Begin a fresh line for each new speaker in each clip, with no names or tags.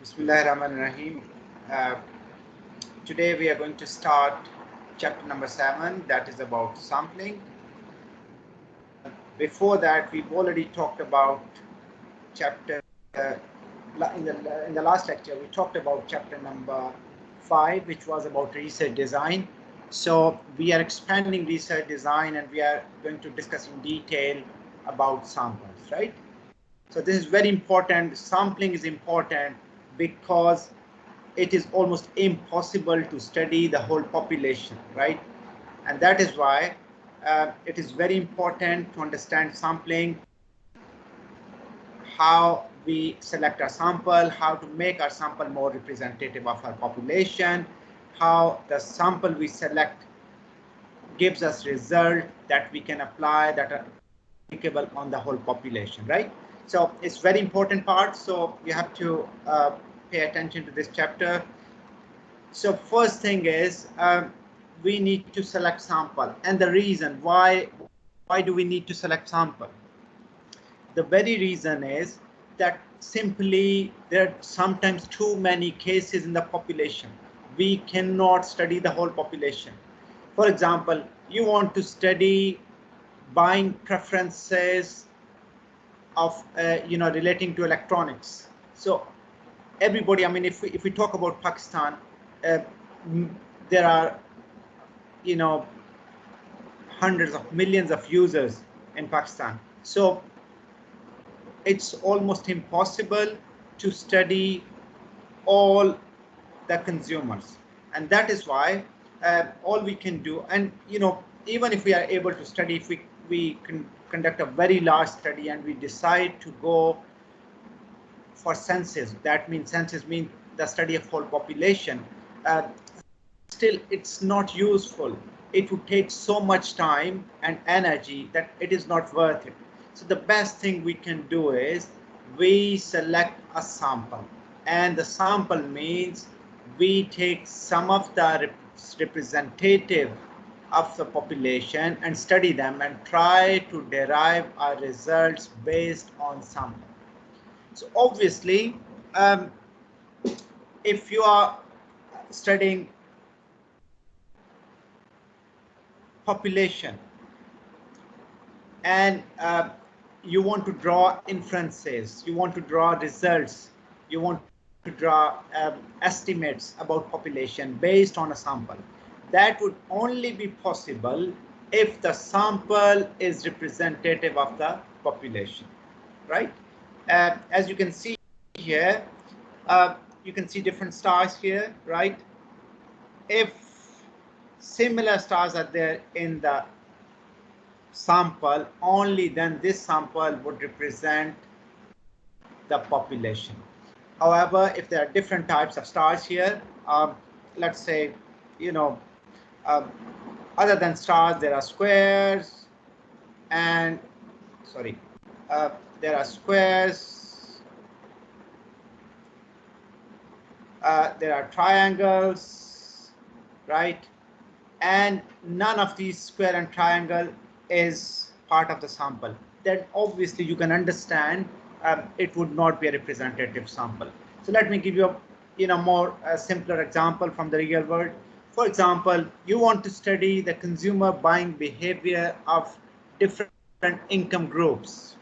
Bismillahirrahmanirrahim. Uh, Today we are going to start chapter number 7, that is about sampling. Before that, we've already talked about chapter in the last lecture. We talked about chapter number 5, which was about research design. So we are expanding research design, and we are going to discuss in detail about samples, right? So this is very important. Sampling is important because it is almost impossible to study the whole population, right? And that is why it is very important to understand sampling, how we select our sample, how to make our sample more representative of our population, how the sample we select gives us result that we can apply that are applicable on the whole population, right? So it's very important part. So you have to pay attention to this chapter. So first thing is we need to select sample, and the reason why do we need to select sample? The very reason is that simply there are sometimes too many cases in the population. We cannot study the whole population. For example, you want to study buying preferences of relating to electronics. So everybody, I mean, if we talk about Pakistan, there are hundreds of millions of users in Pakistan. So it's almost impossible to study all the consumers, and that is why all we can do, and even if we are able to study, if we can conduct a very large study and we decide to go for census, that means census means the study of whole population, still it's not useful. It would take so much time and energy that it is not worth it. So the best thing we can do is we select a sample, and the sample means we take some of the representative of the population and study them and try to derive our results based on sample. So obviously, if you are studying population and you want to draw inferences, you want to draw results, you want to draw estimates about population based on a sample, that would only be possible if the sample is representative of the population, right? As you can see here, you can see different stars here, right? If similar stars are there in the sample, only then this sample would represent the population. However, if there are different types of stars here, let's say, other than stars, there are squares, and there are squares, there are triangles, right? And none of these square and triangle is part of the sample, then obviously you can understand it would not be a representative sample. So let me give you a more simpler example from the real world. For example, you want to study the consumer buying behavior of different income groups,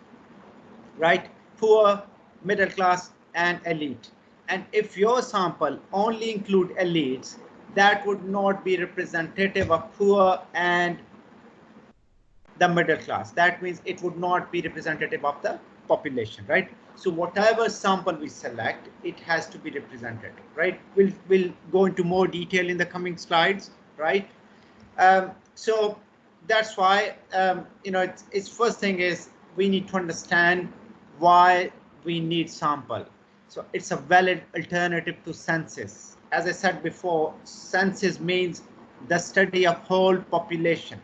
right? Poor, middle class, and elite. And if your sample only include elites, that would not be representative of poor and the middle class. That means it would not be representative of the population, right? So whatever sample we select, it has to be representative, right? We'll go into more detail in the coming slides, right? So that's why it's first thing is we need to understand why we need sample. So it's a valid alternative to census. As I said before, census means the study of whole population.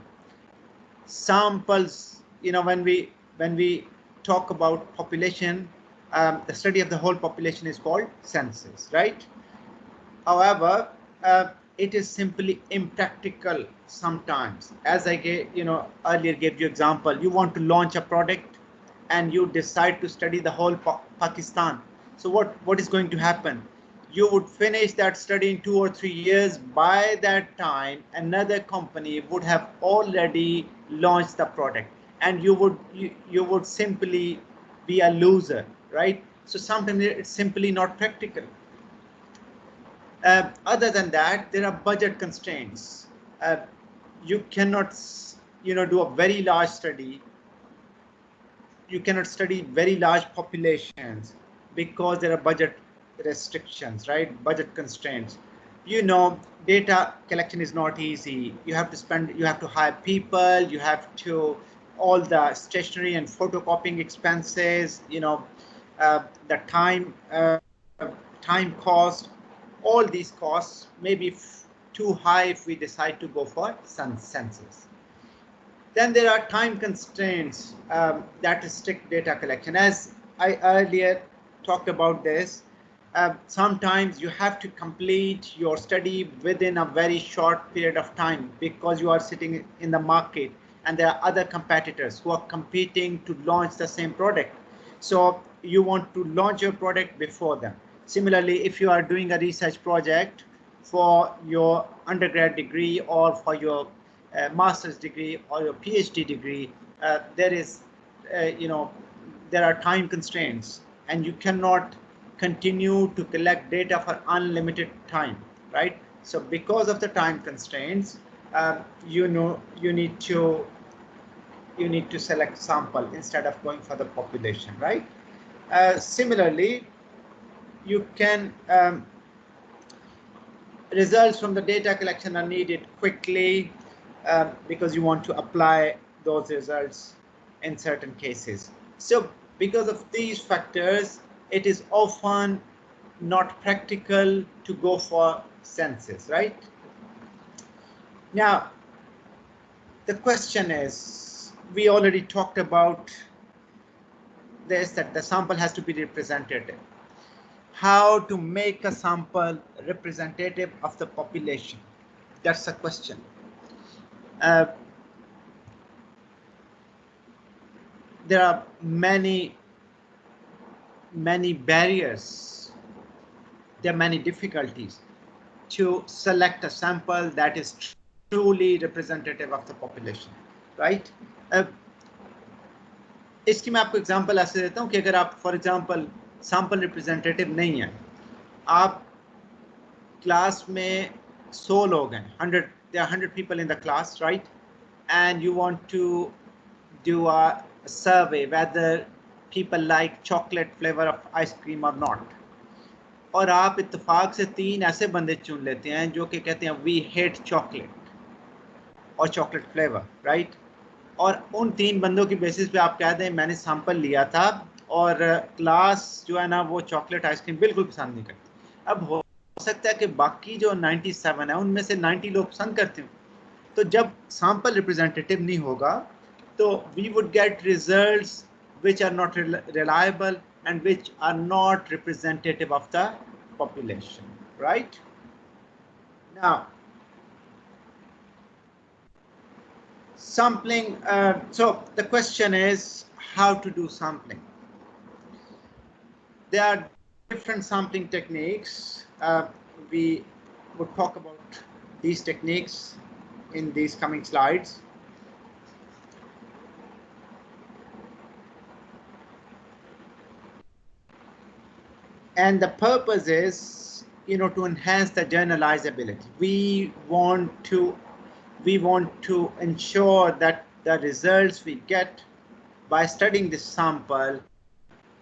Samples, when we talk about population, the study of the whole population is called census, right? However, it is simply impractical sometimes. As I earlier gave you example, you want to launch a product and you decide to study the whole Pakistan. So what is going to happen? You would finish that study in 2 or 3 years. By that time, another company would have already launched the product, and you would simply be a loser, right? So sometimes it's simply not practical. Other than that, there are budget constraints. Uh, you cannot, do a very large study. You cannot study very large populations because there are budget restrictions, right? Budget constraints. Data collection is not easy. You have to hire people, you have to, all the stationery and photocopying expenses, the time cost, all these costs may be too high if we decide to go for census. Then there are time constraints that restrict data collection. As I earlier talked about this, sometimes you have to complete your study within a very short period of time because you are sitting in the market and there are other competitors who are competing to launch the same product. So you want to launch your product before them. Similarly, if you are doing a research project for your undergrad degree or for your master's degree or your PhD degree, there is, there are time constraints, and you cannot continue to collect data for unlimited time, right? So because of the time constraints, you need to select sample instead of going for the population, right? Similarly, you can results from the data collection are needed quickly because you want to apply those results in certain cases. So because of these factors, it is often not practical to go for census, right? Now, the question is, we already talked about this, that the sample has to be representative. How to make a sample representative of the population? That's a question. There are many barriers. There are many difficulties to select a sample that is truly representative of the population, right? इसकी मैं आपको example ऐसे देता हूँ कि अगर आप for example sample representative नहीं है, आप क्लास में 100 लोग हैं, 100, there are 100 people in the class, right? And you want to do a survey whether people like chocolate flavor of ice cream or not. और आप इत्तेफाक से 3 ऐसे बंदे चुन लेते हैं जो कि कहते हैं we hate chocolate और chocolate flavor, right? और उन 3 बंदों की बेसिस पे आप कह दें मैंने सैंपल लिया था और क्लास जो है ना वो चॉकलेट आइसक्रीम बिल्कुल पसंद नहीं करती। अब हो सकता है कि बाकी जो 97 है उनमें से 90 लोग पसंद करते हो, तो जब सैंपल रिप्रेजेंटेटिव नहीं होगा तो we would get results which are not reliable and which are not representative of the population, right? Now, sampling, so the question is how to do sampling. There are different sampling techniques. We would talk about these techniques in these coming slides. And the purpose is, to enhance the generalizability. We want to ensure that the results we get by studying this sample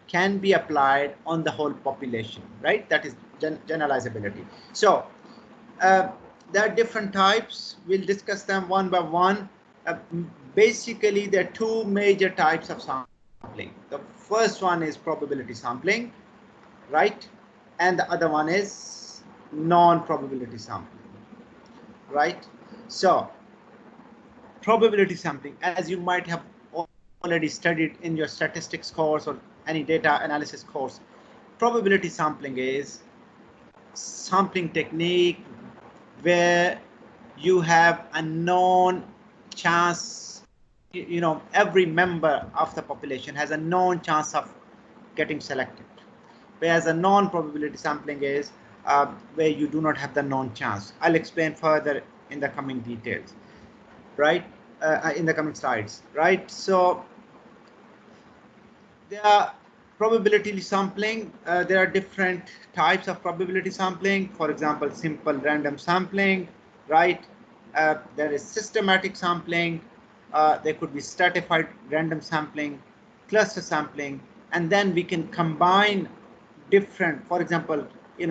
can be applied on the whole population, right? That is generalizability. So there are different types. We'll discuss them one by one. Basically, there are 2 major types of sampling. The first one is probability sampling, right? And the other one is non-probability sampling, right? So probability sampling, as you might have already studied in your statistics course or any data analysis course, probability sampling is sampling technique where you have a known chance, every member of the population has a known chance of getting selected. whereas a non-probability sampling is where you do not have the known chance. I'll explain further in the coming details, right? In the coming slides, right? So there are probability sampling. There are different types of probability sampling. For example, simple random sampling, right? There is systematic sampling. There could be stratified random sampling, cluster sampling, and then we can combine different, for example,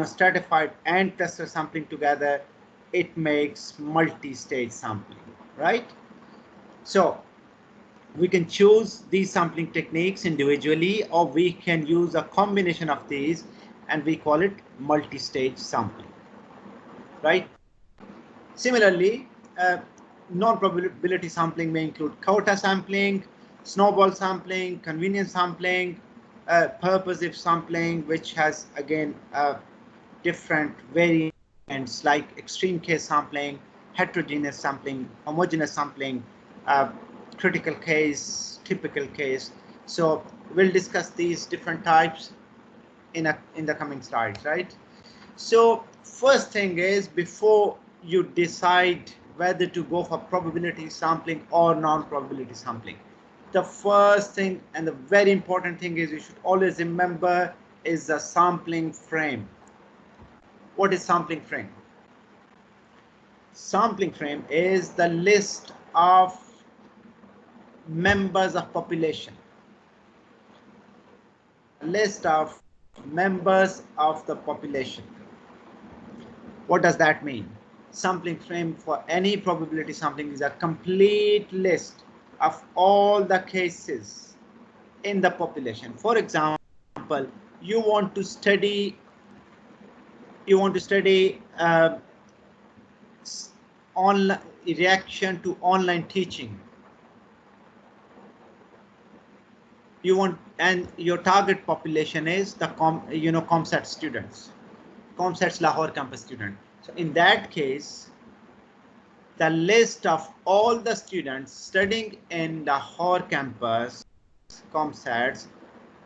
stratified and cluster sampling together. It makes multi-stage sampling, right? So we can choose these sampling techniques individually, or we can use a combination of these, and we call it multi-stage sampling, right? Similarly, non-probability sampling may include quota sampling, snowball sampling, convenience sampling, purposive sampling, which has again different variants like extreme case sampling, heterogeneous sampling, homogeneous sampling, uh, critical case, typical case. So we'll discuss these different types in the coming slides, right? So first thing is, before you decide whether to go for probability sampling or non-probability sampling, the first thing and the very important thing is you should always remember is the sampling frame. What is sampling frame? Sampling frame is the list of members of population. List of members of the population. What does that mean? Sampling frame for any probability sampling is a complete list of all the cases in the population. For example, you want to study online reaction to online teaching. You want, and your target population is the ComSat students, ComSat's Lahore campus student. So in that case, the list of all the students studying in Lahore campus ComSats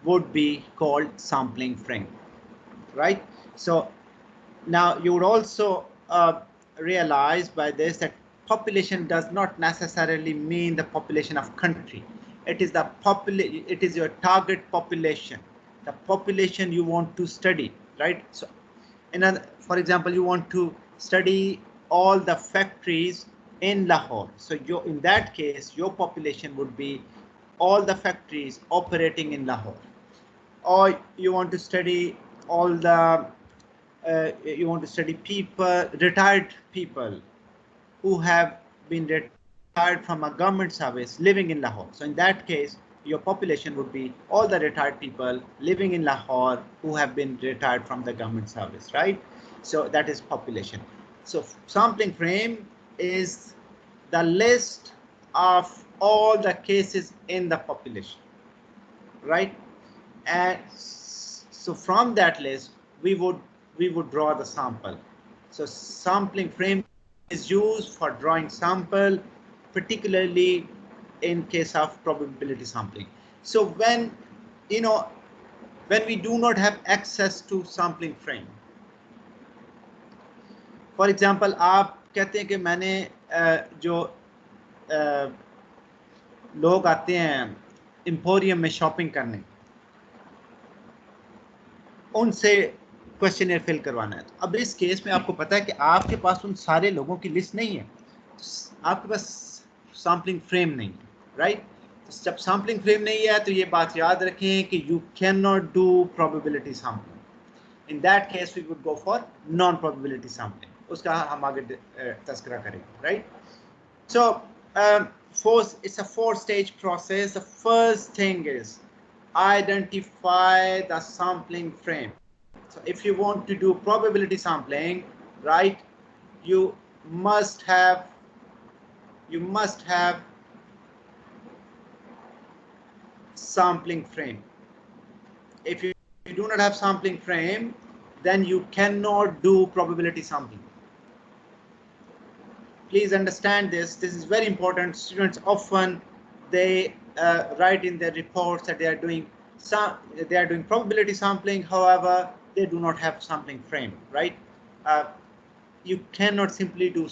would be called sampling frame, right? So now you would also realize by this that population does not necessarily mean the population of country. It is the it is your target population, the population you want to study, right? So for example, you want to study all the factories in Lahore. So in that case, your population would be all the factories operating in Lahore. Or you want to study all the you want to study retired people who have been retired from a government service living in Lahore. So in that case, your population would be all the retired people living in Lahore who have been retired from the government service, right? So that is population. So sampling frame is the list of all the cases in the population, right? And so from that list, we would draw the sample. So sampling frame is used for drawing sample, particularly in case of probability sampling. So when we do not have access to sampling frame, for example, आप कहते हैं कि मैंने जो लोग आते हैं emporium में शॉपिंग करने, उनसे क्वेश्चनर फिल करवाना है। अब इस केस में आपको पता है कि आपके पास उन सारे लोगों की लिस्ट नहीं है, आपके पास सैम्पलिंग फ्रेम नहीं है, राइट? जब सैम्पलिंग फ्रेम नहीं है तो ये बात याद रखें कि you can not do probability sampling. In that case we would go for non probability sampling, उसका हम आगे तस्करा करेंगे, right? So it's a 4-stage process. The first thing is identify the sampling frame. So if you want to do probability sampling, right, you must have sampling frame. If you do not have sampling frame, then you cannot do probability sampling. Please understand this. This is very important. Students often they write in their reports that they are doing They are doing probability sampling, however, they do not have sampling frame, right? You cannot simply do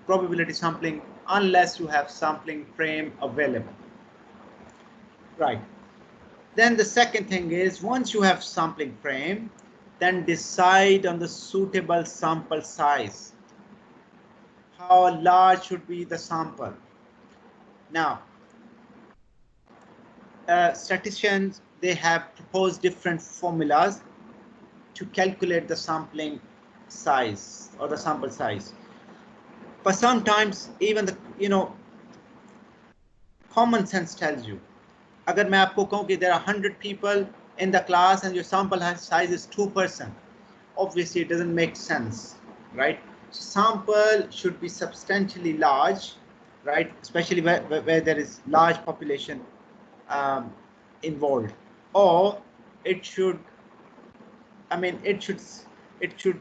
probability sampling unless you have sampling frame available, right? Then the second thing is, once you have sampling frame, then decide on the suitable sample size. How large should be the sample? Now, statisticians, they have proposed different formulas to calculate the sampling size or the sample size. But sometimes even the common sense tells you, अगर मैं आपको कहूँ कि there are 100 people in the class and your sample size is 2%, obviously it doesn't make sense, right? So sample should be substantially large, right? Especially where there is large population involved, or it should, it should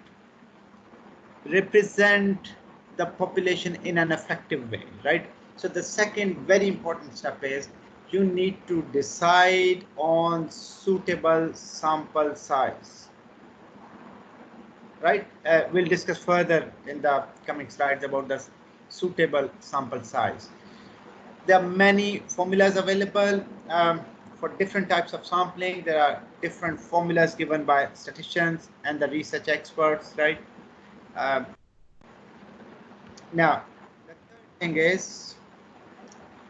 represent the population in an effective way, right? So the second very important step is you need to decide on suitable sample size, right? We'll discuss further in the coming slides about the suitable sample size. There are many formulas available for different types of sampling. There are different formulas given by statisticians and the research experts, right? Now, the third thing is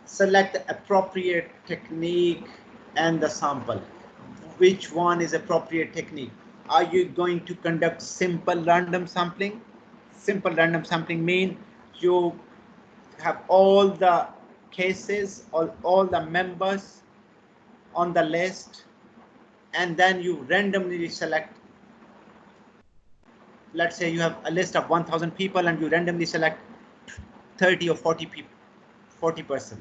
select the appropriate technique and the sample. Which one is appropriate technique? Are you going to conduct simple random sampling? Simple random sampling means you have all the cases, all the members on the list, and then you randomly select. Let's say you have a list of 1,000 people and you randomly select 30 or 40 people, 40%,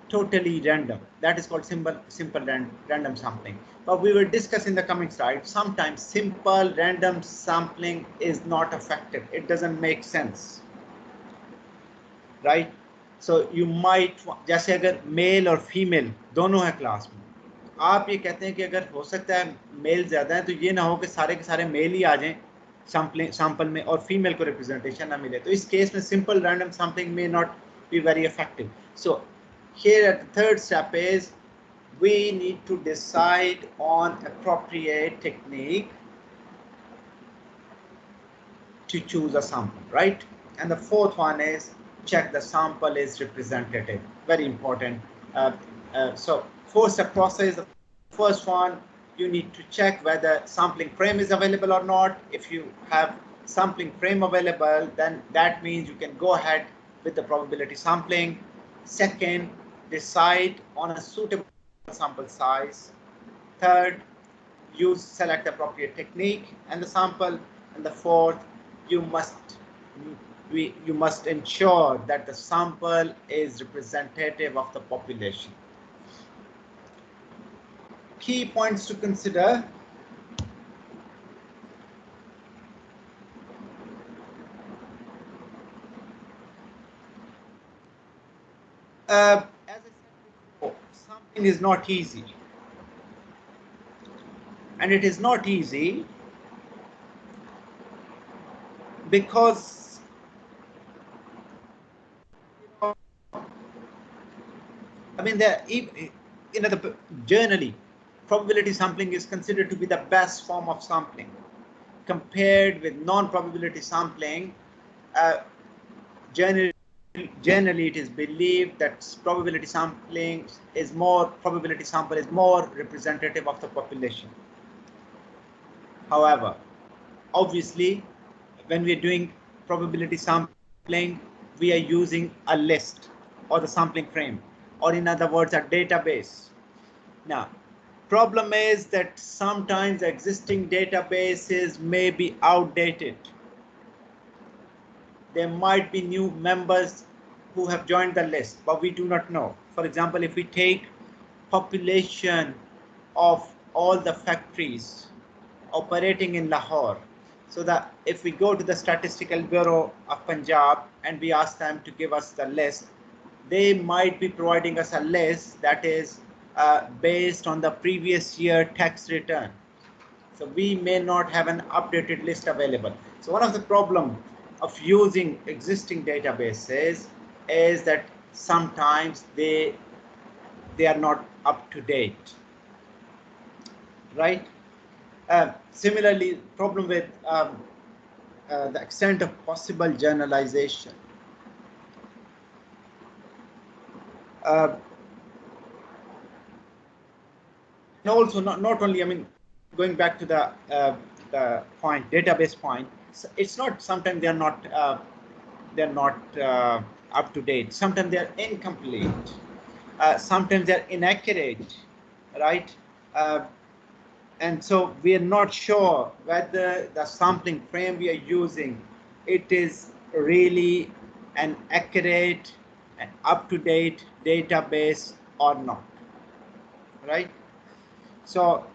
totally random. That is called simple random sampling. But we will discuss in the coming slides. Sometimes simple random sampling is not effective. It doesn't make sense, right? So you might, जैसे अगर mail और female दोनों है class में, आप ये कहते हैं कि अगर हो सकता है मेल ज्यादा है तो ये ना हो कि सारे के सारे मेल ही आ जाएं सैंपल में और फीमेल को रिप्रेजेंटेशन ना मिले, तो इस केस में simple random sampling may not be very effective. So here at the third step is we need to decide on appropriate technique to choose a sample, right? And the fourth one is check the sample is representative. Very important. So four-step process. The first one, you need to check whether sampling frame is available or not. If you have sampling frame available, then that means you can go ahead with the probability sampling. Second, decide on a suitable sample size. Third, select the appropriate technique and the sample. And the fourth, you must ensure that the sample is representative of the population. Key points to consider. As I said before, sampling is not easy. And it is not easy because generally probability sampling is considered to be the best form of sampling. Compared with non-probability sampling, generally it is believed that probability sample is more representative of the population. However, obviously, when we are doing probability sampling, we are using a list or the sampling frame, or in other words, a database. Now, problem is that sometimes existing databases may be outdated. There might be new members who have joined the list, but we do not know. For example, if we take population of all the factories operating in Lahore, so that if we go to the Statistical Bureau of Punjab and we ask them to give us the list, they might be providing us a list that is based on the previous year tax return. So we may not have an updated list available. So one of the problem of using existing databases is that sometimes they are not up to date, right? Similarly, problem with the extent of possible generalization. And also not only, I mean, going back to the point, database point, it's not, sometimes they're not up to date. Sometimes they're incomplete. Sometimes they're inaccurate, right? And so we are not sure whether the sampling frame we are using, it is really an accurate and up-to-date database or not, right? So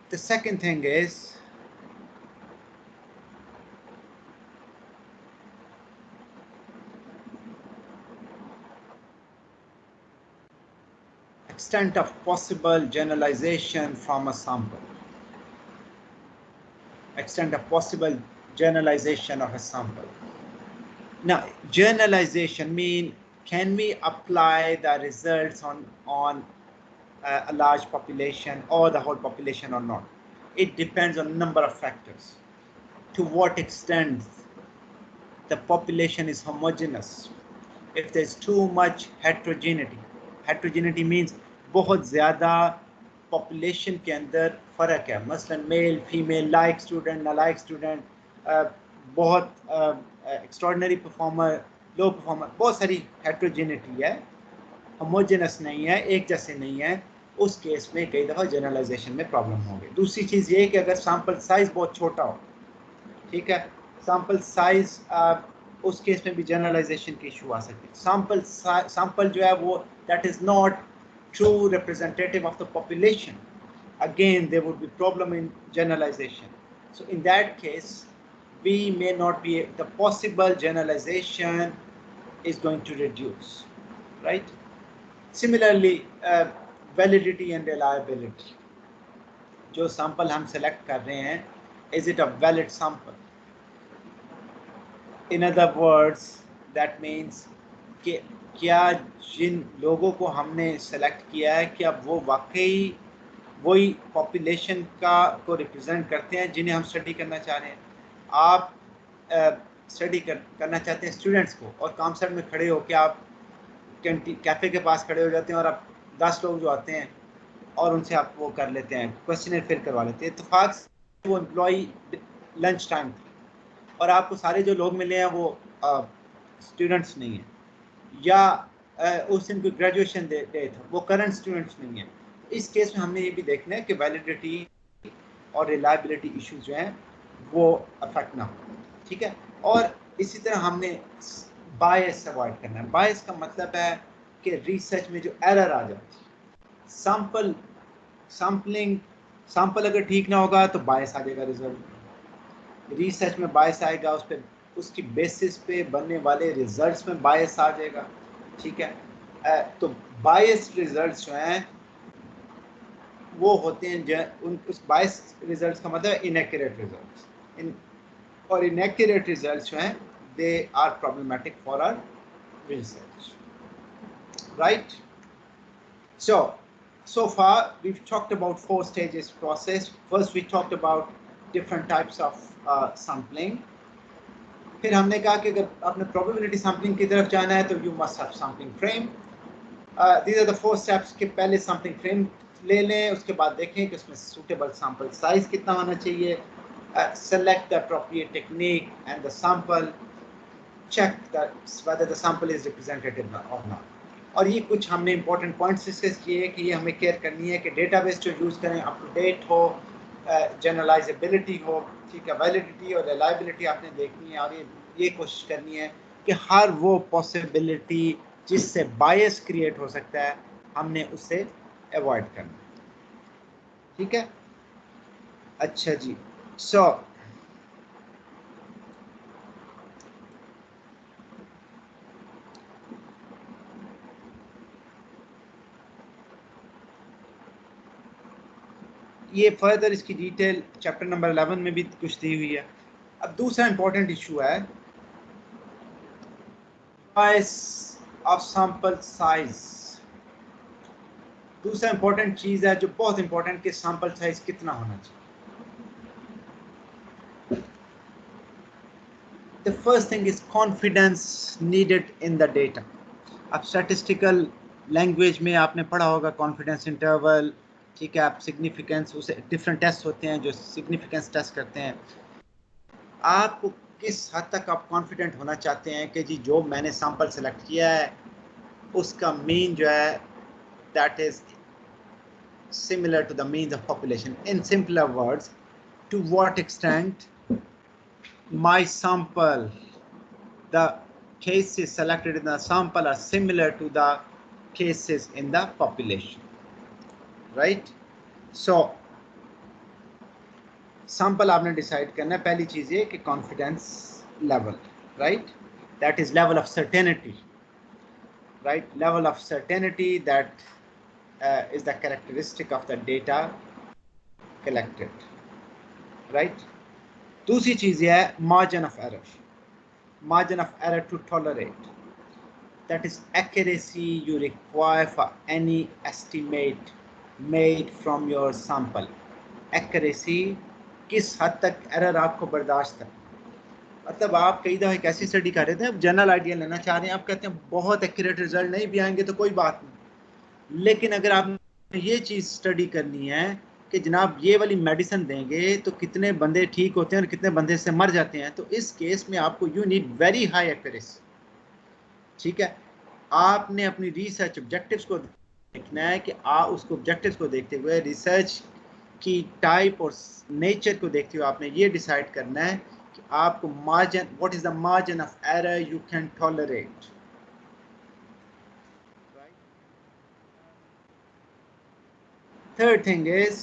the second thing is extent of possible generalization from a sample. Extent of possible generalization of a sample. Now, generalization mean, can we apply the results on a large population or the whole population or not? It depends on a number of factors. To what extent the population is homogeneous. If there's too much heterogeneity, heterogeneity means बहुत ज़्यादा population के अंदर फ़र्क है, मसलन male female, like student नालाइक student, बहुत extraordinary performer, low performer, बहुत सारी हेट्रोजेनिटी है, होमोजेनस नहीं है, एक जैसे नहीं है, उस केस में कई दफ़ा जनरलाइजेशन में प्रॉब्लम होगी। दूसरी चीज़ ये कि अगर सैम्पल साइज बहुत छोटा हो, ठीक है, सैम्पल साइज उस केस में भी जनरलाइजेशन की इशू आ सकती है। सैम्पल जो है वो that is not true representative of the population, again there would be problem in generalization. So in that case we may not be, the possible generalization is going to reduce, right? Similarly, validity and reliability, जो sample हम select कर रहे हैं, is it a valid sample? In other words, that means कि क्या जिन लोगों को हमने सेलेक्ट किया है, क्या वो वाकई वही पॉपुलेशन का को रिप्रेजेंट करते हैं जिन्हें हम स्टडी करना चाह रहे हैं। आप स्टडी करना चाहते हैं स्टूडेंट्स को, और कामसर में खड़े हो के आप कैफ़े के पास खड़े हो जाते हैं और आप 10 लोग जो आते हैं और उनसे आप वो कर लेते हैं, क्वेश्चन फिल करवा लेते हैं। इत्तेफाक से वो एम्प्लॉई लंच टाइम था और आपको सारे जो लोग मिले हैं वो स्टूडेंट्स नहीं हैं, या उस दिन कोई ग्रेजुएशन डे था, वो करंट स्टूडेंट्स नहीं हैं। इस केस में हमने ये भी देखना है कि वैलिडिटी और रिलायबिलिटी इश्यूज जो हैं वो अफेक्ट ना हो, ठीक है। और इसी तरह हमने बायस अवॉइड करना है। बायस का मतलब है कि रिसर्च में जो एरर आ जाती है, सैम्पल अगर ठीक ना होगा तो बायस आ जाएगा, रिसर्च में बायस आएगा, उस पर उसकी बेसिस पे बनने वाले रिजल्ट्स में बायस आ जाएगा, ठीक है। तो बायस रिजल्ट्स जो हैं वो होते हैं उस बायस रिजल्ट्स का मतलब इनएक्यूरेट रिजल्ट्स, और इनएक्यूरेट रिजल्ट्स जो हैं they are problematic for our research, right? So far we've talked about 4 stages process. First we talked about different types of sampling. फिर हमने कहा कि अगर आपने probability sampling की तरफ जाना है तो you must have sampling frame. These are the 4 steps कि पहले sampling frame ले लें, उसके बाद देखें कि उसमें suitable sample size कितना होना चाहिए, select the appropriate technique and the sample, check that whether the sample is representative or not. और ये कुछ हमने इंपॉर्टेंट पॉइंट्स डिस्कस किए कि ये हमें केयर करनी है कि डेटाबेस जो यूज़ करें अप टू डेट हो, जनरलाइजेबिलिटी हो, ठीक है, वैलिडिटी और रिलायबिलिटी आपने देखनी है, और ये कोशिश करनी है कि हर वो पॉसिबिलिटी जिससे बायस क्रिएट हो सकता है हमने उससे अवॉइड करना, ठीक है। अच्छा जी, सो ये फर्दर इसकी डिटेल चैप्टर नंबर 11 में भी कुछ दी हुई है। अब दूसरा इंपॉर्टेंट इशू है चॉइस ऑफ सैंपल साइज। दूसरा इंपॉर्टेंट चीज है जो बहुत इंपॉर्टेंट कि सैंपल साइज कितना होना चाहिए। The first thing is confidence needed in the data. अब स्टैटिस्टिकल लैंग्वेज में आपने पढ़ा होगा कॉन्फिडेंस इंटरवल, ठीक है। आप सिग्निफिकेंस, उसे डिफरेंट टेस्ट होते हैं जो सिग्निफिकेंस टेस्ट करते हैं। आपको किस हद तक आप कॉन्फिडेंट होना चाहते हैं कि जी जो मैंने सैंपल सेलेक्ट किया है उसका मीन जो है that is similar to the mean of population. In simpler words, to what extent my sample, the cases selected in the sample are similar to the cases in the population, right? So sample आपने decide करना है। पहली चीज ये कि confidence level, right, that is level of certainty, right? Level of certainty that is the characteristic of the data collected, right? दूसरी चीज है margin of error. Margin of error to tolerate, that is accuracy you require for any estimate made from your sample. Accuracy, किस हद तक error आपको बर्दाश्त है। मतलब आप कई दफ़ा एक ऐसी स्टडी कर रहे थे, आप जनरल आइडिया लेना चाह रहे हैं, आप कहते हैं बहुत एक्यूरेट रिजल्ट नहीं भी आएंगे तो कोई बात नहीं, लेकिन अगर आपने ये चीज़ स्टडी करनी है कि जनाब ये वाली मेडिसिन देंगे तो कितने बंदे ठीक होते हैं और कितने बंदे से मर जाते हैं, तो इस केस में आपको you need very high accuracy, ठीक है। आपने अपनी रिसर्च ऑब्जेक्टिव्स को देखना है कि उसको ऑब्जेक्टिव्स को देखते हुए रिसर्च की टाइप और नेचर को देखते हुए आपने ये डिसाइड करना है कि आपको margin, what is the margin of error you can tolerate. Third thing is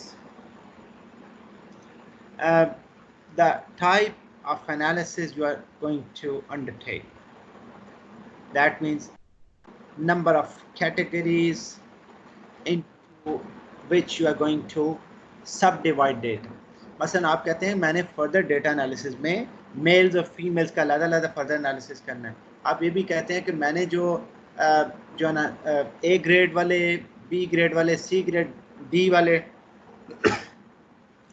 the type of analysis you are going to undertake. That means number of categories into which you are going to subdivide data. मसलन आप कहते हैं मैंने further data analysis में mails और females का अलग अलग फर्दर एनालिसिस करना है। आप ये भी कहते हैं कि मैंने जो है ना ए ग्रेड वाले, बी ग्रेड वाले, सी ग्रेड, डी वाले,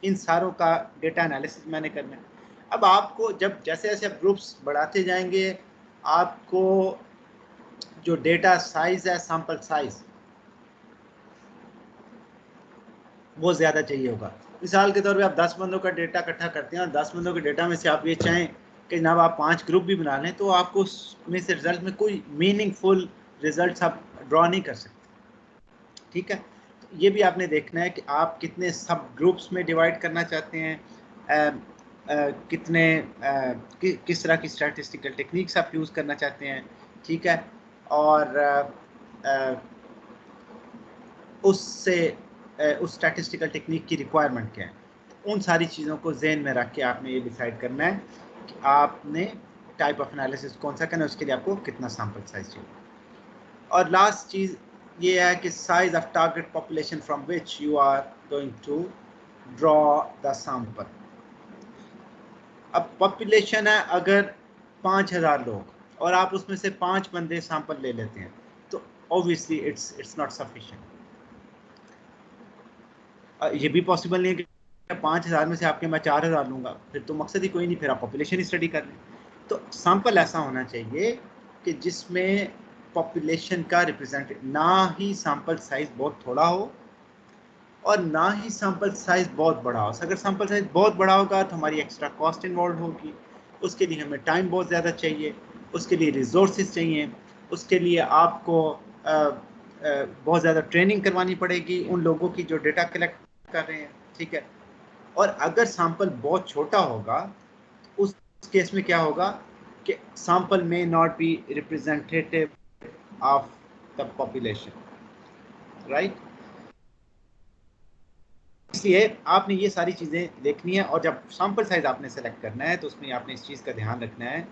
इन सारों का डेटा एनालिसिस मैंने करना है। अब आपको जब जैसे जैसे आप ग्रुप्स बढ़ाते जाएंगे आपको जो डेटा साइज है, सैंपल साइज, वो ज़्यादा चाहिए होगा। मिसाल के तौर पे आप 10 बंदों का डेटा इकट्ठा करते हैं और 10 बंदों के डेटा में से आप ये चाहें कि जनाब आप 5 ग्रुप भी बना लें तो आपको उसमें से रिजल्ट में कोई मीनिंगफुल रिजल्ट आप ड्रॉ नहीं कर सकते, ठीक है। तो ये भी आपने देखना है कि आप कितने सब ग्रुप्स में डिवाइड करना चाहते हैं, कितने किस तरह की स्टैटिस्टिकल टेक्निक्स आप यूज़ करना चाहते हैं, ठीक है। और उससे उस स्टैटिस्टिकल टेक्निक की रिक्वायरमेंट क्या है, उन सारी चीज़ों को जहन में रख के आपने ये डिसाइड करना है कि आपने टाइप ऑफ एनालिसिस कौन सा करना है, उसके लिए आपको कितना सैंपल साइज चाहिए। और लास्ट चीज़ ये है कि size of target population from which you are going to draw the sample. अब पॉपुलेशन है अगर 5000 लोग और आप उसमें से 5 बंदे सैंपल ले लेते हैं तो ऑब्वियसली इट्स नॉट सफिशिएंट। ये भी पॉसिबल नहीं है कि 5000 में से आपके मैं 4000 लूँगा, फिर तो मकसद ही कोई नहीं, फिर आप पॉपुलेशन ही स्टडी कर लें। तो सैंपल ऐसा होना चाहिए कि जिसमें पॉपुलेशन का रिप्रेजेंट, ना ही सैंपल साइज बहुत थोड़ा हो और ना ही सैंपल साइज बहुत बड़ा हो। अगर सैंपल साइज बहुत बड़ा होगा तो हमारी एक्स्ट्रा कॉस्ट इन्वॉल्व होगी, उसके लिए हमें टाइम बहुत ज़्यादा चाहिए, उसके लिए रिसोर्सेज चाहिए, उसके लिए आपको बहुत ज़्यादा ट्रेनिंग करवानी पड़ेगी उन लोगों की जो डेटा कलेक्ट कर रहे हैं, ठीक है। और अगर सैंपल बहुत छोटा होगा उस केस में क्या होगा कि सैंपल में not be representative of the population, right. इसलिए आपने ये सारी चीज़ें देखनी है और जब सैंपल साइज आपने सेलेक्ट करना है तो उसमें आपने इस चीज़ का ध्यान रखना है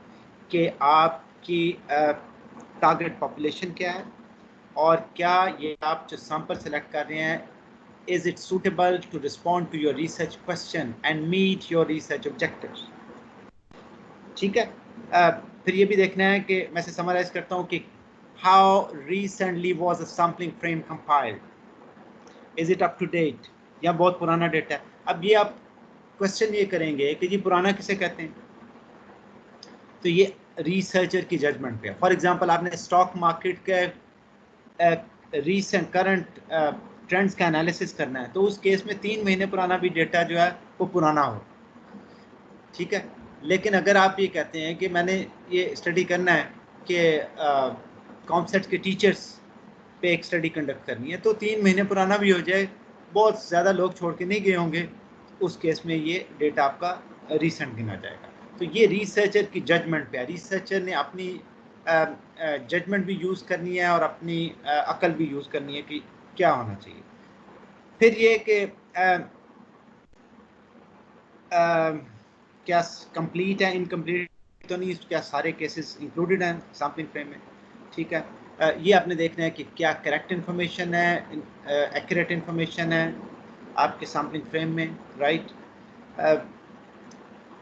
कि आपकी टारगेट पॉपुलेशन क्या है और क्या ये आप जो सैंपल सेलेक्ट कर रहे हैं is it suitable to respond to your research question and meet your research objectives. ठीक है, फिर ये भी देखना है कि मैं से समराइज करता हूँ कि how recently was a sampling frame compiled, is it up to date, या बहुत पुराना डेटा है. अब ये आप क्वेश्चन ये करेंगे कि जी पुराना किसे कहते हैं, तो ये रिसर्चर की जजमेंट पे. फॉर एग्जांपल आपने स्टॉक मार्केट के रीसेंट करंट ट्रेंड्स का एनालिसिस करना है, तो उस केस में 3 महीने पुराना भी डेटा जो है वो पुराना हो. ठीक है, लेकिन अगर आप ये कहते हैं कि मैंने ये स्टडी करना है कि कॉम्सेट के टीचर्स पे एक स्टडी कंडक्ट करनी है, तो 3 महीने पुराना भी हो जाए, बहुत ज़्यादा लोग छोड़ के नहीं गए होंगे, उस केस में ये डेटा आपका रीसेंट गिना जाएगा. तो ये रिसर्चर की जजमेंट पे है. रिसर्चर ने अपनी जजमेंट भी यूज़ करनी है और अपनी अकल भी यूज़ करनी है कि क्या होना चाहिए. फिर ये कि क्या कंप्लीट है, इनकम्प्लीट तो नहीं, क्या सारे केसेस इंक्लूडेड हैं सैम्पलिंग फ्रेम में. ठीक है, ये आपने देखना है कि क्या करेक्ट इन्फॉर्मेशन है, एक्यूरेट इन्फॉर्मेशन है आपके सैम्पलिंग फ्रेम में. राइट,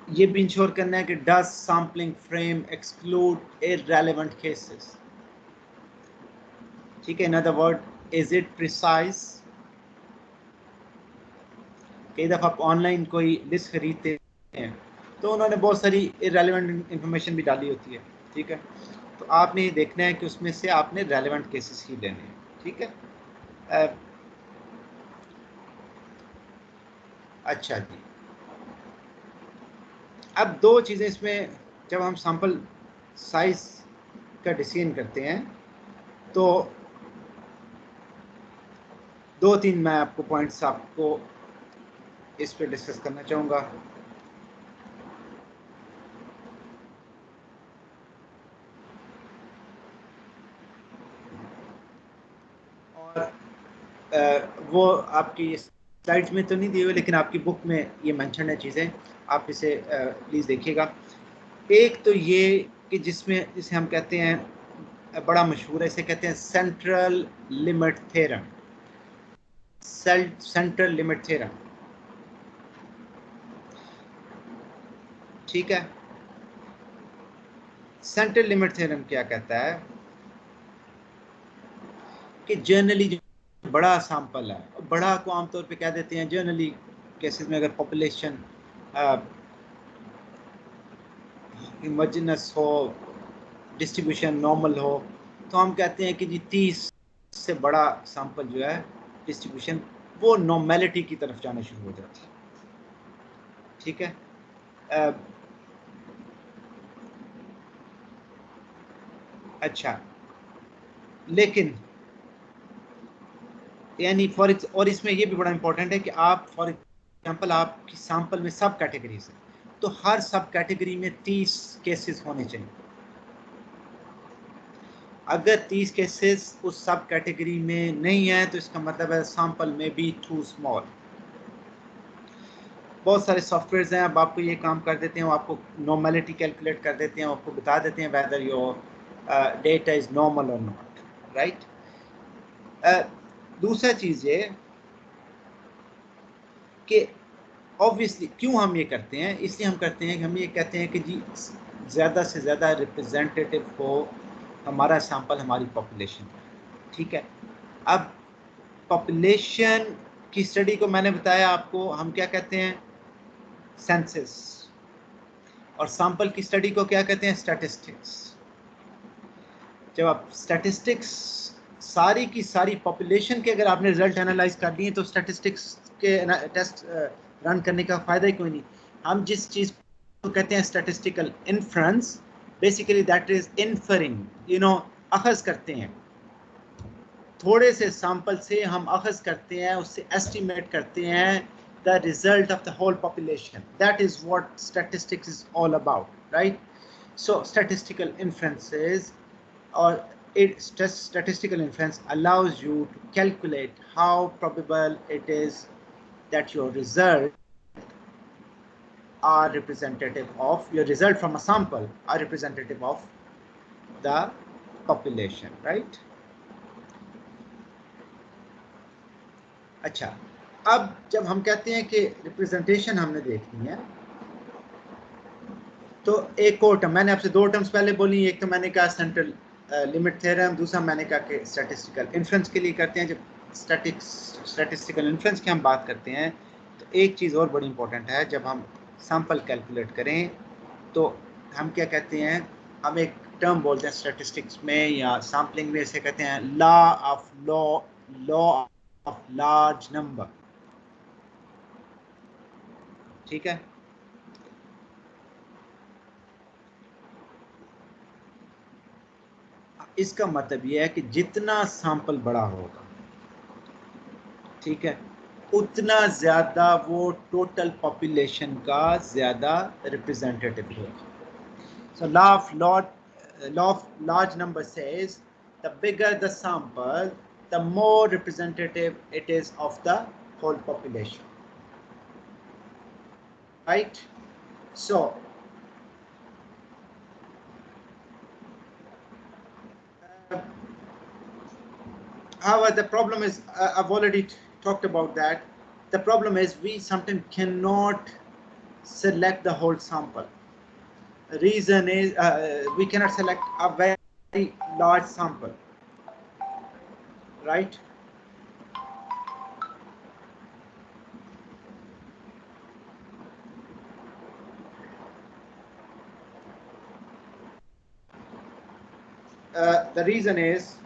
ये भी इंश्योर करना है कि does sampling frame exclude irrelevant cases. ठीक है, in other word, is it precise. कई दफ़ा आप ऑनलाइन कोई लिस्ट खरीदते हैं तो उन्होंने बहुत सारी इररेलेवेंट इंफॉर्मेशन भी डाली होती है. ठीक है, तो आपने ये देखना है कि उसमें से आपने रेलेवेंट केसेस ही लेने हैं. ठीक है, अच्छा जी, अब 2 चीज़ें इसमें, जब हम सैंपल साइज का डिसीजन करते हैं तो 2-3 मैं आपको पॉइंट्स आपको इस पे डिस्कस करना चाहूँगा. और वो आपकी स्लाइड्स में तो नहीं दी हुई, लेकिन आपकी बुक में ये मेंशन है चीज़ें, आप इसे प्लीज़ देखिएगा. एक तो ये कि जिसे हम कहते हैं, बड़ा मशहूर है, इसे कहते हैं central limit theorem. Central limit theorem. ठीक है, सेंट्रल लिमिट थ्योरम क्या कहता है कि जनरली जो बड़ा सैंपल है, बड़ा को आमतौर पे कह देते हैं जनरली केसेस में, अगर पॉपुलेशन इमोजिनस हो, डिस्ट्रीब्यूशन नॉर्मल हो, तो हम कहते हैं कि जी 30 से बड़ा सैंपल जो है डिस्ट्रीब्यूशन वो नॉर्मेलिटी की तरफ जाना शुरू हो जाती है. ठीक है, अच्छा, लेकिन यानी और इसमें ये भी बड़ा इंपॉर्टेंट है कि आप फॉर एग्जांपल आपकी सैंपल में सब कैटेगरीज है, तो हर सब कैटेगरी में 30 केसेस होने चाहिए. अगर 30 केसेस उस सब कैटेगरी में नहीं है तो इसका मतलब है सैंपल में बी टू स्मॉल. बहुत सारे सॉफ्टवेयर्स हैं, अब आपको ये काम कर देते हैं, वो आपको नॉर्मेलिटी कैलकुलेट कर देते हैं, आपको बता देते हैं whether your data is normal और नॉट. राइट, दूसरा चीज़ ये कि ऑब्वियसली क्यों हम ये करते हैं, इसलिए हम करते हैं कि हम ये कहते हैं कि जी ज़्यादा से ज़्यादा रिप्रेजेंटेटिव हो हमारा सैंपल हमारी पॉपुलेशन. ठीक है, अब पॉपुलेशन की स्टडी को मैंने बताया आपको हम क्या कहते हैं, सेंसस, और सैंपल की स्टडी को क्या कहते हैं, स्टैटिस्टिक्स. जब आप स्टैटिस्टिक्स सारी की सारी पॉपुलेशन के अगर आपने रिजल्ट एनालाइज कर दिए तो स्टैटिस्टिक्स के टेस्ट रन करने का फ़ायदा ही कोई नहीं. हम जिस चीज़ को कहते हैं statistical inference, basically that is inferring, अखज़ करते हैं, थोड़े से सैंपल से हम अखज़ करते हैं, उससे एस्टिमेट करते हैं the result of the whole population. That is what statistics is all about, right? So statistical inferences or statistical inference allows you to calculate how probable it is that your result are representative of your result from a sample are representative of the population, right? अच्छा, अब जब हम कहते हैं कि representation हमने देखनी है, तो एक और टर्म मैंने आपसे दो टर्म्स पहले बोली, एक तो मैंने कहा सेंट्रल लिमिट थ्योरम, दूसरा मैंने कहा कि स्टैटिस्टिकल इन्फ्रेंस के लिए करते हैं। जब स्टैटिस्टिकल इन्फ्रेंस की हम बात करते हैं तो एक चीज़ और बड़ी इंपॉर्टेंट है, जब हम सैंपल कैलकुलेट करें तो हम क्या कहते हैं, हम एक टर्म बोलते हैं स्टैटिस्टिक्स में या सैम्पलिंग में, इसे कहते हैं लॉ ऑफ लार्ज नंबर। ठीक है, इसका मतलब यह है कि जितना सैंपल बड़ा होगा, ठीक है, उतना ज्यादा वो टोटल पॉपुलेशन का ज्यादा रिप्रेजेंटेटिव होगा। So law of large number says the bigger the sample, the more representative it is of the whole population. Right? So however, the problem is, I've already talked about that. The problem is we sometimes cannot select the whole sample. The reason is we cannot select a very large sample, right? The reason is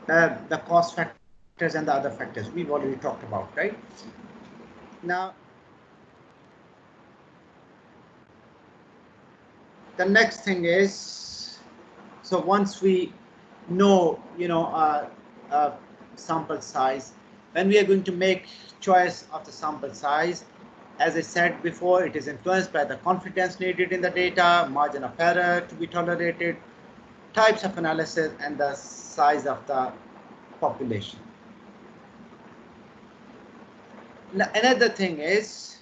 the cost factors and the other factors we've already talked about, right? Now, the next thing is, so once we know, sample size, when we are going to make choice of the sample size, as I said before, it is influenced by the confidence needed in the data, margin of error to be tolerated, types of analysis, and the size of the population. Now, another thing is,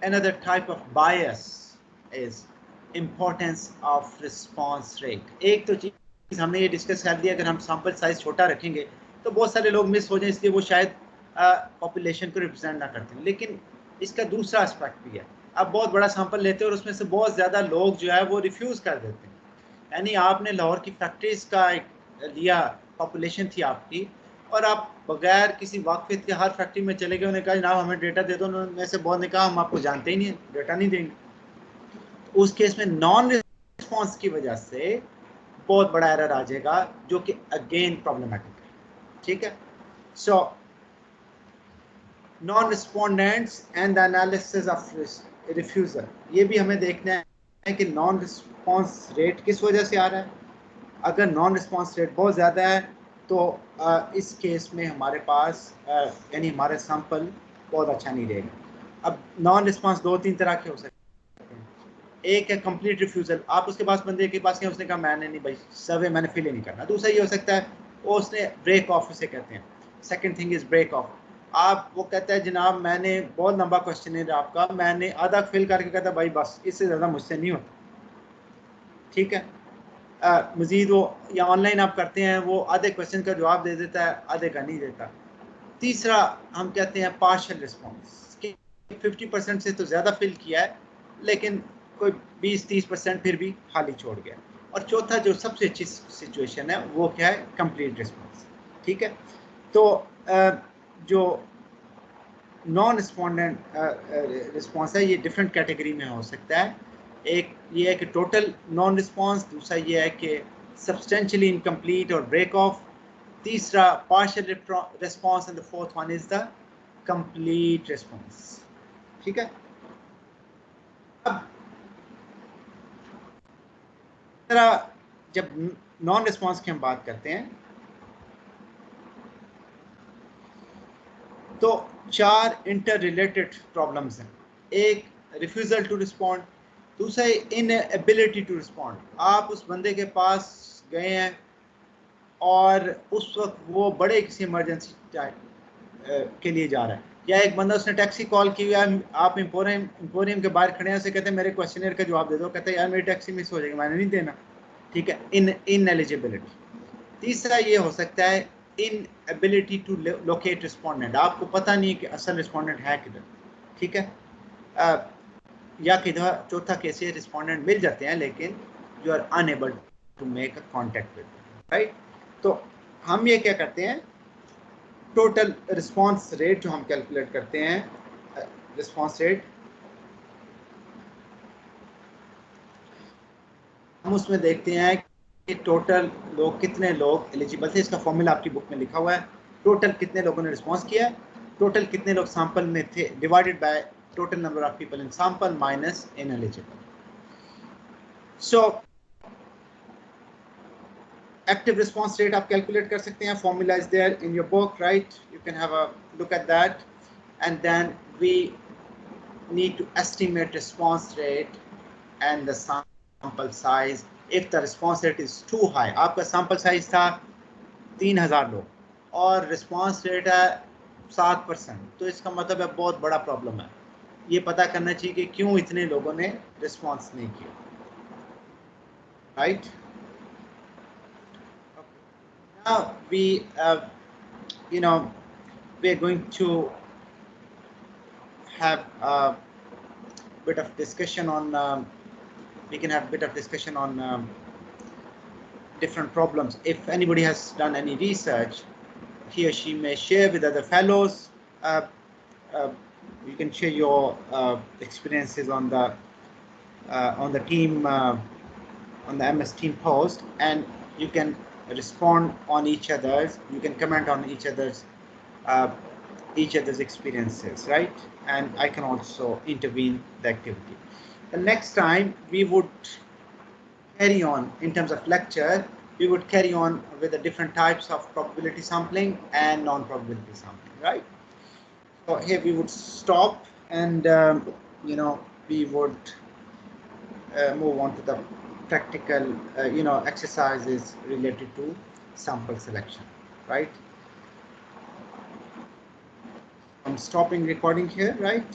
another type of bias is importance of response rate. एक तो चीज हमने ये discuss कर दिया, अगर हम sample size छोटा रखेंगे तो बहुत सारे लोग मिस हो जाएं, इसलिए वो शायद पॉपुलेशन को रिप्रेजेंट ना करते हैं। लेकिन इसका दूसरा एस्पेक्ट भी है, आप बहुत बड़ा सैंपल लेते हैं और उसमें से बहुत ज़्यादा लोग जो है वो रिफ्यूज़ कर देते हैं। यानी आपने लाहौर की फैक्ट्रीज का एक लिया, पॉपुलेशन थी आपकी, और आप बगैर किसी वाकफियत के हर फैक्ट्री में चले गए, उन्हें कहा जनाब हमें डेटा दे दो, उन्होंने से बहुत ने कहा हम आपको जानते ही नहीं, डेटा नहीं देंगे। तो उस केस में नॉन रिस्पॉन्स की वजह से बहुत बड़ा एरर आ जाएगा, जो कि अगेन प्रॉब्लमेटिक है। ठीक है, so non respondents and the analysis of refusal, ये भी हमें देखना है कि नॉन रिस्पॉन्स रेट किस वजह से आ रहा है। अगर नॉन रिस्पॉन्स रेट बहुत ज़्यादा है तो इस केस में हमारे पास यानी हमारा सैंपल बहुत अच्छा नहीं रहेगा। अब नॉन रिस्पॉन्स दो तीन तरह के हो सकते हैं। एक है कंप्लीट रिफ्यूज़ल, आप उसके पास बंदे के पास गए, उसने कहा मैंने नहीं भाई सर्वे मैंने फिल ही नहीं करना। दूसरा ये हो सकता है वो उसने ब्रेक ऑफ उसे कहते हैं। Second thing is break off, आप वो कहता है जनाब मैंने बहुत लंबा क्वेश्चन है आपका, मैंने आधा फिल करके कहता भाई बस इससे ज़्यादा मुझसे नहीं होता। ठीक है, मज़ीद वो या ऑनलाइन आप करते हैं, वो आधे क्वेश्चन का जवाब दे देता है, आधे का नहीं देता। तीसरा हम कहते हैं पार्शियल रिस्पॉन्स, कि 50% से तो ज़्यादा फिल किया है लेकिन कोई 20-30% फिर भी खाली छोड़ गया। और चौथा जो सबसे अच्छी सिचुएशन है वो क्या है, कंप्लीट रिस्पॉन्स। ठीक है, तो जो नॉन रिस्पॉन्डेंट रिस्पॉन्स है ये डिफरेंट कैटेगरी में हो सकता है। एक ये है कि टोटल नॉन रिस्पॉन्स, दूसरा ये है कि सब्सटेंशियली इनकम्प्लीट और ब्रेक ऑफ, तीसरा partial response, and the fourth one is the complete response. ठीक है, अब जब नॉन रिस्पॉन्स की हम बात करते हैं तो चार इंटर रिलेटेड प्रॉब्लम्स हैं। एक रिफ्यूजल टू रिस्पॉन्ड, दूसरा इनएबिलिटी टू रिस्पॉन्ड, आप उस बंदे के पास गए हैं और उस वक्त वो बड़े किसी इमरजेंसी के लिए जा रहा है, या एक बंदा उसने टैक्सी कॉल की, आप इंपोरियम के बाहर खड़े हैं, उसे कहते हैं मेरे क्वेश्चनर का जवाब दे दो, कहते हैं यार मेरी टैक्सी मिस हो जाएगी, मैंने नहीं देना, ठीक है, इन एलिजिबिलिटी। तीसरा ये हो सकता है इन एबिलिटी टू लोकेट रिस्पोंडेंट, आपको पता नहीं है कि असल रिस्पोंडेंट है किधर, ठीक है, या किधर। चौथा केस ये रिस्पोंडेंट मिल जाते हैं लेकिन you are unable to make a contact with, right. तो हम ये क्या करते हैं, टोटल रिस्पांस रेट जो हम कैलकुलेट करते हैं, रिस्पांस रेट, हम उसमें देखते हैं कि टोटल लोग, कितने लोग एलिजिबल थे, इसका फॉर्मूला आपकी बुक में लिखा हुआ है, टोटल कितने लोगों ने रिस्पांस किया है, टोटल कितने लोग सैंपल में थे divided by total number of people in sample minus ineligible. So active response rate आप कैलकुलेट कर सकते हैं, formula is there in your book, right, you can have a look at that, and then we need to estimate response rate and the sample size if the response rate is too high। आपका sample size था 3000 लोग और response rate है 7%, तो इसका मतलब है बहुत बड़ा प्रॉब्लम है, ये पता करना चाहिए कि क्यों इतने लोगों ने रिस्पॉन्स नहीं किया, right. Now we you know we are going to have a bit of discussion on we can have a bit of discussion on different problems. If anybody has done any research, he or she may share with other fellows. You can share your experiences on the team on the MS team post, and you can respond on each other's. You can comment on each other's experiences, right? And I can also intervene the activity. The next time we would carry on in terms of lecture, we would carry on with the different types of probability sampling and non-probability sampling, right? So here we would stop, and we would move on to the practical exercises related to sample selection, right? I'm stopping recording here, right?